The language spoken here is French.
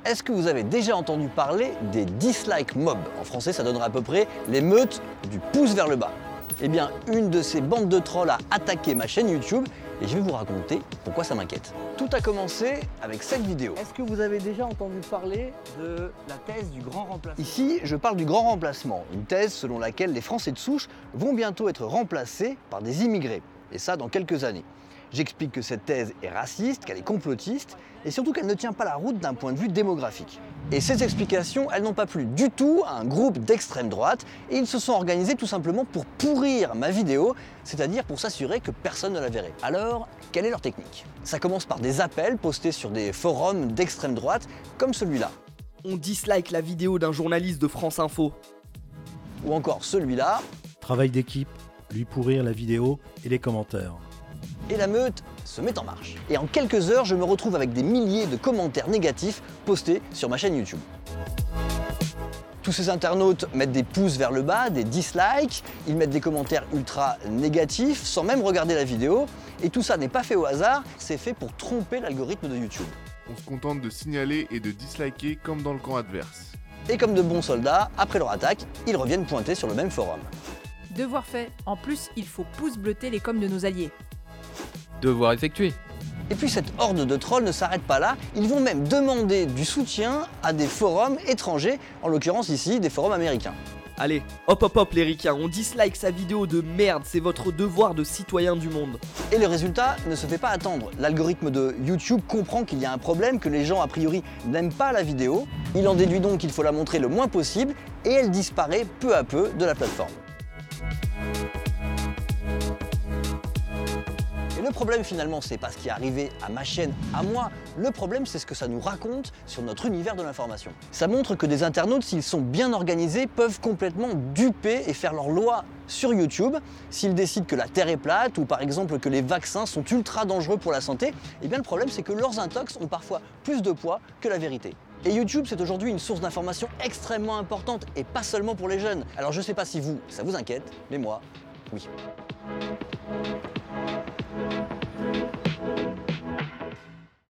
est-ce que vous avez déjà entendu parler des dislike mobs? En français, ça donnerait à peu près l'émeute du pouce vers le bas. Eh bien, une de ces bandes de trolls a attaqué ma chaîne YouTube et je vais vous raconter pourquoi ça m'inquiète. Tout a commencé avec cette vidéo. Est-ce que vous avez déjà entendu parler de la thèse du grand remplacement? Ici, je parle du grand remplacement, une thèse selon laquelle les Français de souche vont bientôt être remplacés par des immigrés, et ça dans quelques années. J'explique que cette thèse est raciste, qu'elle est complotiste et surtout qu'elle ne tient pas la route d'un point de vue démographique. Et ces explications, elles n'ont pas plu du tout à un groupe d'extrême droite et ils se sont organisés tout simplement pour pourrir ma vidéo, c'est-à-dire pour s'assurer que personne ne la verrait. Alors, quelle est leur technique? Ça commence par des appels postés sur des forums d'extrême droite comme celui-là. On dislike la vidéo d'un journaliste de France Info. Ou encore celui-là. Travail d'équipe, lui pourrir la vidéo et les commentaires. Et la meute se met en marche. Et en quelques heures, je me retrouve avec des milliers de commentaires négatifs postés sur ma chaîne YouTube. Tous ces internautes mettent des pouces vers le bas, des dislikes, ils mettent des commentaires ultra négatifs sans même regarder la vidéo. Et tout ça n'est pas fait au hasard, c'est fait pour tromper l'algorithme de YouTube. On se contente de signaler et de disliker comme dans le camp adverse. Et comme de bons soldats, après leur attaque, ils reviennent pointer sur le même forum. Devoir fait. En plus, il faut pouce bleuter les coms de nos alliés. Devoir effectué. Et puis cette horde de trolls ne s'arrête pas là, ils vont même demander du soutien à des forums étrangers, en l'occurrence ici des forums américains. Allez, hop hop hop les ricains, on dislike sa vidéo de merde, c'est votre devoir de citoyen du monde. Et le résultat ne se fait pas attendre. L'algorithme de YouTube comprend qu'il y a un problème, que les gens a priori n'aiment pas la vidéo. Il en déduit donc qu'il faut la montrer le moins possible et elle disparaît peu à peu de la plateforme. Et le problème finalement, c'est pas ce qui est arrivé à ma chaîne, à moi. Le problème, c'est ce que ça nous raconte sur notre univers de l'information. Ça montre que des internautes, s'ils sont bien organisés, peuvent complètement duper et faire leur loi sur YouTube. S'ils décident que la Terre est plate ou par exemple que les vaccins sont ultra dangereux pour la santé, eh bien le problème, c'est que leurs intox ont parfois plus de poids que la vérité. Et YouTube, c'est aujourd'hui une source d'information extrêmement importante et pas seulement pour les jeunes. Alors je sais pas si vous, ça vous inquiète, mais moi, oui.